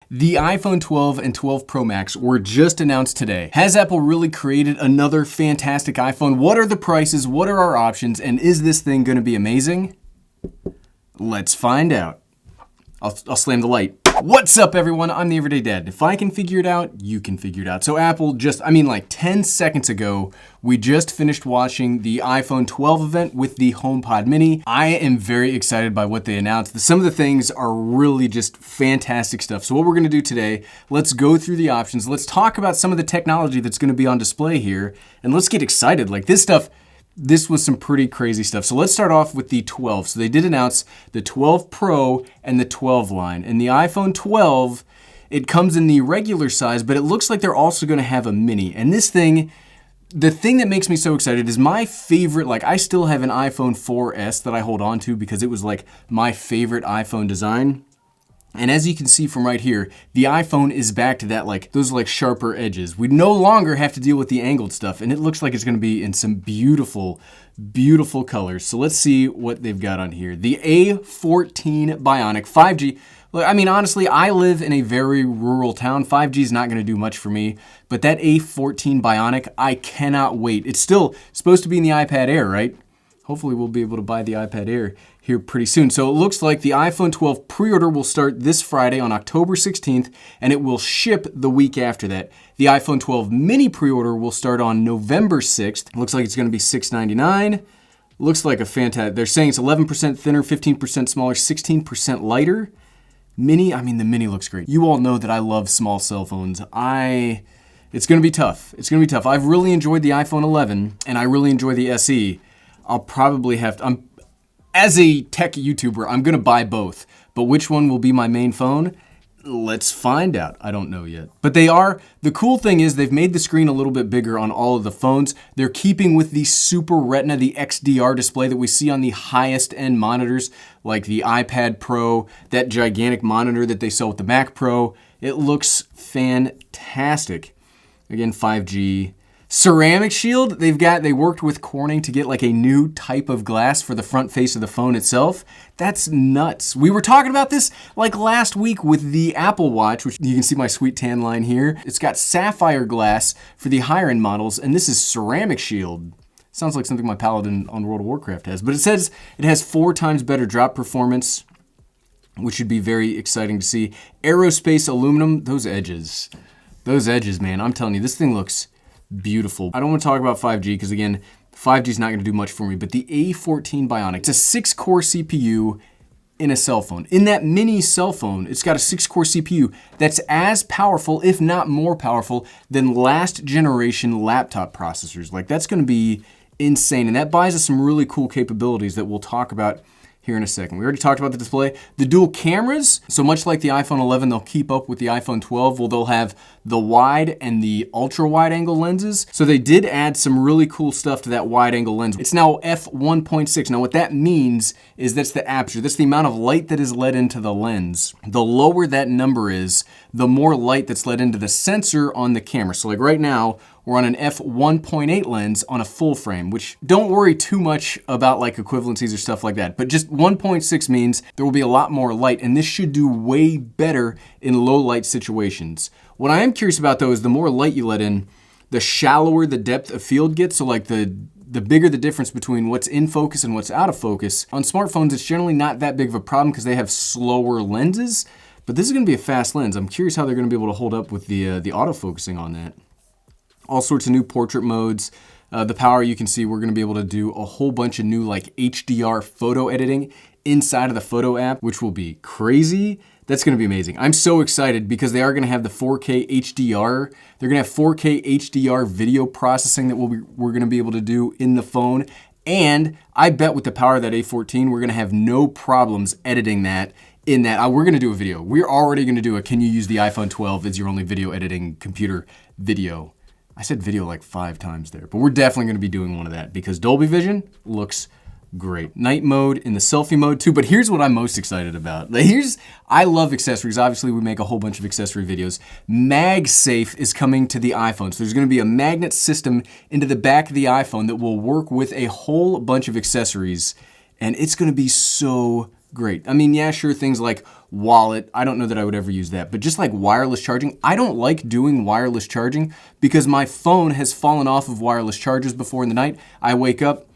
The iPhone 12 and 12 Pro Max were just announced today. Has Apple really created another fantastic iPhone? What are the prices? What are our options? And is this thing going to be amazing? Let's find out. I'll slam the light. What's up, everyone? I'm the Everyday Dad. If I can figure it out, you can figure it out. So Apple like 10 seconds ago, we just finished watching the iPhone 12 event with the HomePod Mini. I am very excited by what they announced. Some of the things are really just fantastic stuff. So what we're gonna do today, let's go through the options. Let's talk about some of the technology that's gonna be on display here. And let's get excited. Like this was some pretty crazy stuff. So let's start off with the 12. So they did announce the 12 Pro and the 12 line. And the iPhone 12, it comes in the regular size, but it looks like they're also gonna have a mini. And this thing, the thing that makes me so excited is my favorite, like I still have an iPhone 4S that I hold on to because it was like my favorite iPhone design. And as you can see from right here, the iPhone is back to that those sharper edges. We no longer have to deal with the angled stuff, and it looks like it's gonna be in some beautiful, beautiful colors. So let's see what they've got on here. The A14 Bionic 5G. Look, I mean, honestly, I live in a very rural town. 5G is not gonna do much for me, but that A14 Bionic, I cannot wait. It's still supposed to be in the iPad Air, right? Hopefully we'll be able to buy the iPad Air here pretty soon. So it looks like the iPhone 12 pre-order will start this Friday on October 16th, and it will ship the week after that. The iPhone 12 mini pre-order will start on November 6th. Looks like it's gonna be $699. Looks like a fantastic, they're saying it's 11% thinner, 15% smaller, 16% lighter. Mini, I mean, the mini looks great. You all know that I love small cell phones. It's gonna be tough. It's gonna be tough. I've really enjoyed the iPhone 11, and I really enjoy the SE. I'll probably have to, as a tech YouTuber, I'm gonna buy both. But which one will be my main phone? Let's find out. I don't know yet. But the cool thing is they've made the screen a little bit bigger on all of the phones. They're keeping with the Super Retina, the XDR display that we see on the highest end monitors, like the iPad Pro, that gigantic monitor that they sell with the Mac Pro. It looks fantastic. Again, 5G. Ceramic shield, they worked with Corning to get like a new type of glass for the front face of the phone itself. That's nuts. We were talking about this like last week with the Apple Watch, which you can see my sweet tan line here. It's got sapphire glass for the higher end models, and this is ceramic shield. Sounds like something my Paladin on World of Warcraft has, but it says it has 4 times better drop performance, which should be very exciting to see. Aerospace aluminum, those edges, man, I'm telling you, this thing looks beautiful. I don't want to talk about 5G because again, 5G is not going to do much for me, but the A14 Bionic, it's a 6-core CPU in a cell phone. In that mini cell phone, it's got a 6-core CPU that's as powerful, if not more powerful, than last generation laptop processors. Like, that's going to be insane, and that buys us some really cool capabilities that we'll talk about here in a second. We already talked about the display. The dual cameras, so much like the iPhone 11, they'll keep up with the iPhone 12. Well, they'll have the wide and the ultra wide angle lenses. So they did add some really cool stuff to that wide angle lens. It's now f1.6. Now what that means is that's the aperture. That's the amount of light that is let into the lens. The lower that number is, the more light that's let into the sensor on the camera. So like right now, we're on an f1.8 lens on a full frame, which don't worry too much about like equivalencies or stuff like that. But just 1.6 means there will be a lot more light, and this should do way better in low light situations. What I am curious about though is the more light you let in, the shallower the depth of field gets. So like the bigger the difference between what's in focus and what's out of focus. On smartphones, it's generally not that big of a problem because they have slower lenses, but this is gonna be a fast lens. I'm curious how they're gonna be able to hold up with the autofocusing on that. All sorts of new portrait modes. The power, you can see we're gonna be able to do a whole bunch of new like HDR photo editing inside of the photo app, which will be crazy. That's gonna be amazing. I'm so excited because they are gonna have the 4K HDR. They're gonna have 4K HDR video processing that we're gonna be able to do in the phone. And I bet with the power of that A14, we're gonna have no problems editing that in that. We're gonna do a video. We're already gonna do a can you use the iPhone 12 as your only video editing computer video. I said video like 5 times there, but we're definitely gonna be doing one of that because Dolby Vision looks great. Night mode in the selfie mode too, but here's what I'm most excited about. I love accessories. Obviously, we make a whole bunch of accessory videos. MagSafe is coming to the iPhone. So there's gonna be a magnet system into the back of the iPhone that will work with a whole bunch of accessories, and it's gonna be so great. I mean, yeah, sure, things like wallet, I don't know that I would ever use that, but just like wireless charging, I don't like doing wireless charging because my phone has fallen off of wireless chargers before in the night. I wake up,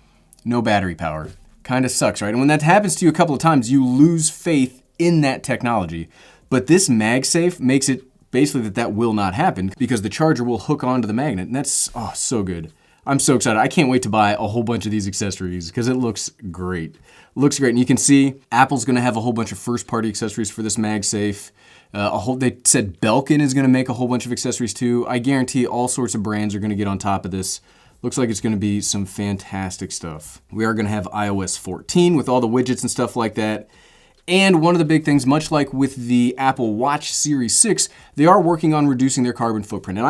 no battery power. Kind of sucks, right? And when that happens to you a couple of times, you lose faith in that technology. But this MagSafe makes it basically that will not happen because the charger will hook onto the magnet, and that's, oh, so good. I'm so excited. I can't wait to buy a whole bunch of these accessories because it looks great. Looks great. And you can see Apple's going to have a whole bunch of first-party accessories for this MagSafe. They said Belkin is going to make a whole bunch of accessories too. I guarantee all sorts of brands are going to get on top of this. Looks like it's going to be some fantastic stuff. We are going to have iOS 14 with all the widgets and stuff like that. And one of the big things, much like with the Apple Watch Series 6, they are working on reducing their carbon footprint. And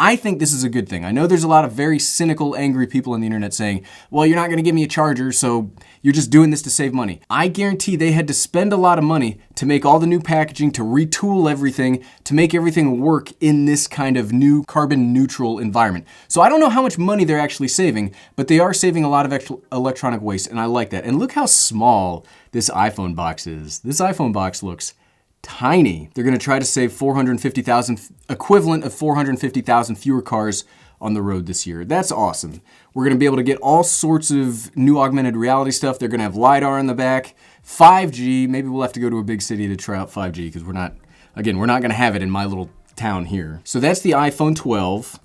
I think this is a good thing. I know there's a lot of very cynical, angry people on the internet saying, well, you're not going to give me a charger, so you're just doing this to save money. I guarantee they had to spend a lot of money to make all the new packaging, to retool everything, to make everything work in this kind of new carbon neutral environment. So I don't know how much money they're actually saving, but they are saving a lot of extra electronic waste, and I like that. And look how small this iPhone box is. This iPhone box looks tiny. They're going to try to save 450,000, equivalent of 450,000 fewer cars on the road this year. That's awesome. We're going to be able to get all sorts of new augmented reality stuff. They're going to have LiDAR in the back, 5G. Maybe we'll have to go to a big city to try out 5G because we're not going to have it in my little town here. So that's the iPhone 12.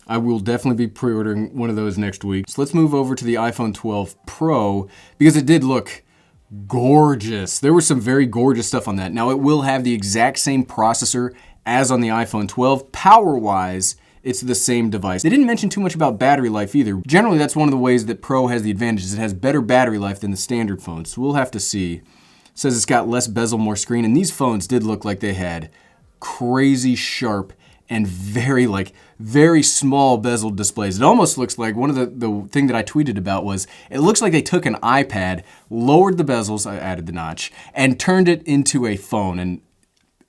I will definitely be pre-ordering one of those next week. So let's move over to the iPhone 12 Pro because it did look gorgeous. There was some very gorgeous stuff on that. Now it will have the exact same processor as on the iPhone 12. Power-wise, it's the same device. They didn't mention too much about battery life either. Generally, that's one of the ways that Pro has the advantages. It has better battery life than the standard phones. So we'll have to see. It says it's got less bezel, more screen, and these phones did look like they had crazy sharp and very small bezel displays. It almost looks like one of the thing that I tweeted about was, it looks like they took an iPad, lowered the bezels, I added the notch, and turned it into a phone. And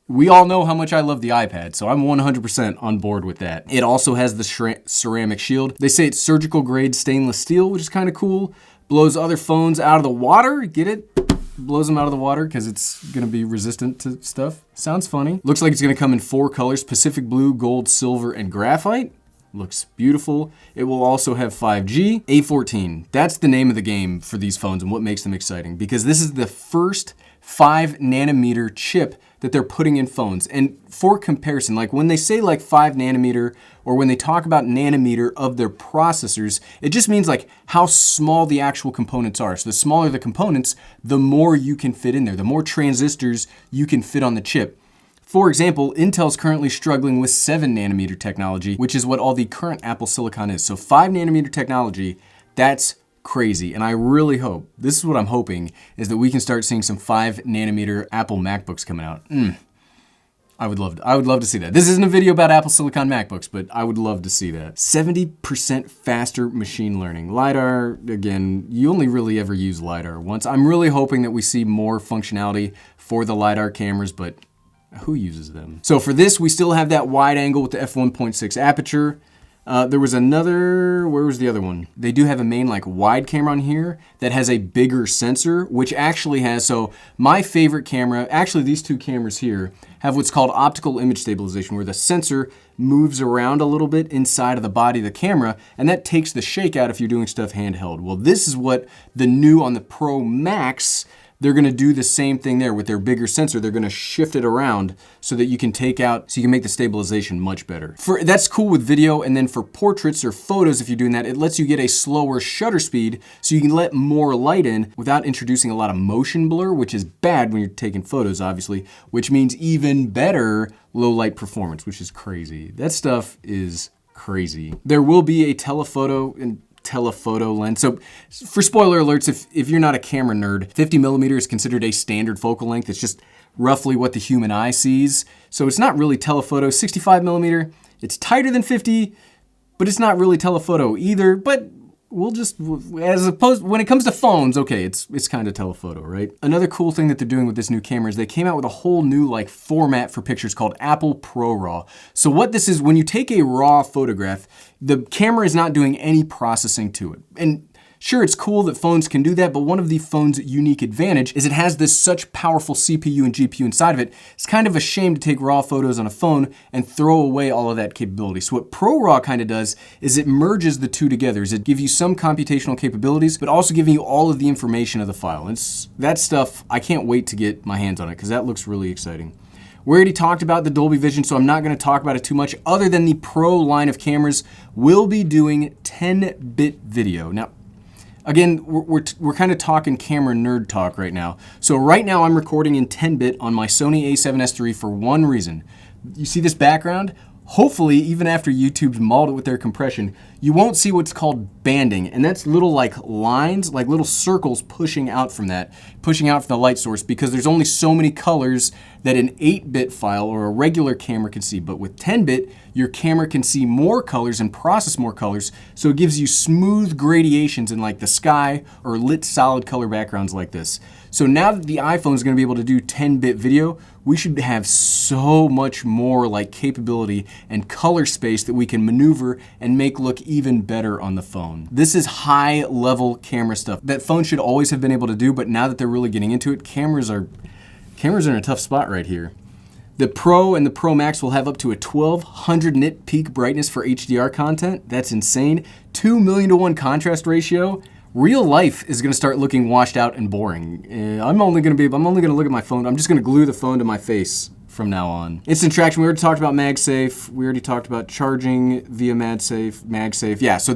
we all know how much I love the iPad, so I'm 100% on board with that. It also has the ceramic shield. They say it's surgical grade stainless steel, which is kind of cool. Blows other phones out of the water, get it? Blows them out of the water because it's going to be resistant to stuff. Sounds funny. Looks like it's going to come in 4 colors, Pacific Blue, Gold, Silver, and Graphite. Looks beautiful. It will also have 5G. A14, that's the name of the game for these phones and what makes them exciting because this is the first 5nm chip that they're putting in phones. And for comparison, like when they say like 5nm or when they talk about nanometer of their processors, it just means like how small the actual components are. So the smaller the components, the more you can fit in there, the more transistors you can fit on the chip. For example, Intel's currently struggling with 7nm technology, which is what all the current Apple Silicon is. So 5nm technology, that's crazy. And I really hope, this is what I'm hoping, is that we can start seeing some 5nm Apple MacBooks coming out. I would love to see that. This isn't a video about Apple Silicon MacBooks, but I would love to see that. 70% faster machine learning. LiDAR, again, you only really ever use LiDAR once. I'm really hoping that we see more functionality for the LiDAR cameras, but who uses them? So for this, we still have that wide angle with the f1.6 aperture. There was another, where was the other one? They do have a main like wide camera on here that has a bigger sensor, which actually has, so my favorite camera, actually these two cameras here, have what's called optical image stabilization, where the sensor moves around a little bit inside of the body of the camera, and that takes the shake out if you're doing stuff handheld. Well, this is what the new on the Pro Max, they're gonna do the same thing there with their bigger sensor. They're gonna shift it around so that you can take out, so you can make the stabilization much better. That's cool with video, and then for portraits or photos, if you're doing that, it lets you get a slower shutter speed so you can let more light in without introducing a lot of motion blur, which is bad when you're taking photos, obviously, which means even better low light performance, which is crazy. That stuff is crazy. There will be a telephoto lens. So for spoiler alerts, if you're not a camera nerd, 50mm is considered a standard focal length. It's just roughly what the human eye sees. So it's not really telephoto. 65mm, it's tighter than 50, but it's not really telephoto either. But we'll just, as opposed, when it comes to phones, okay, it's kind of telephoto, right? Another cool thing that they're doing with this new camera is they came out with a whole new like format for pictures called Apple ProRAW. So what this is, when you take a raw photograph, the camera is not doing any processing to it. And Sure, it's cool that phones can do that, but one of the phone's unique advantage is it has this such powerful CPU and GPU inside of it. It's kind of a shame to take raw photos on a phone and throw away all of that capability. So what ProRAW kind of does is it merges the two together. It gives you some computational capabilities, but also giving you all of the information of the file. It's that stuff, I can't wait to get my hands on it because that looks really exciting. We already talked about the Dolby Vision, so I'm not going to talk about it too much other than the Pro line of cameras will be doing 10-bit video. Now, again, we're kind of talking camera nerd talk right now. So right now I'm recording in 10-bit on my Sony a7S III for one reason. You see this background? Hopefully, even after YouTube's mauled it with their compression, you won't see what's called banding, and that's little like lines, like little circles pushing out from the light source, because there's only so many colors that an 8-bit file or a regular camera can see. But with 10-bit, your camera can see more colors and process more colors, so it gives you smooth gradations in like the sky or lit solid color backgrounds like this. So now that the iPhone is going to be able to do 10-bit video, we should have so much more like capability and color space that we can maneuver and make look even better on the phone. This is high level camera stuff that phones should always have been able to do, but now that they're really getting into it, cameras are in a tough spot right here. The Pro and the Pro Max will have up to a 1200 nit peak brightness for HDR content. That's insane. 2 million to 1 contrast ratio. Real life is going to start looking washed out and boring. I'm only going to look at my phone. I'm just going to glue the phone to my face from now on. Instant traction, we already talked about MagSafe. We already talked about charging via MagSafe. Yeah, so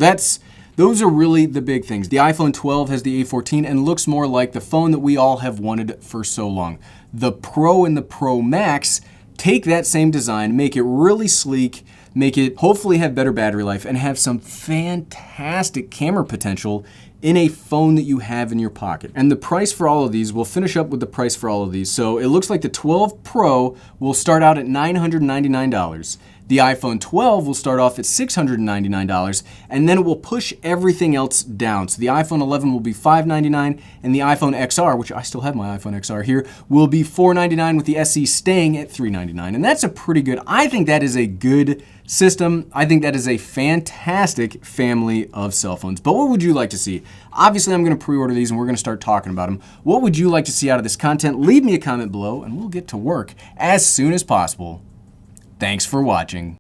those are really the big things. The iPhone 12 has the A14 and looks more like the phone that we all have wanted for so long. The Pro and the Pro Max take that same design, make it really sleek, make it hopefully have better battery life, and have some fantastic camera potential in a phone that you have in your pocket. And the price for all of these, we'll finish up with the price for all of these. So it looks like the 12 Pro will start out at $999. The iPhone 12 will start off at $699, and then it will push everything else down. So the iPhone 11 will be $599, and the iPhone XR, which I still have my iPhone XR here, will be $499, with the SE staying at $399. And that's a pretty good, I think that is a good system. I think that is a fantastic family of cell phones. But what would you like to see? Obviously, I'm going to pre-order these and we're going to start talking about them. What would you like to see out of this content? Leave me a comment below and we'll get to work as soon as possible. Thanks for watching.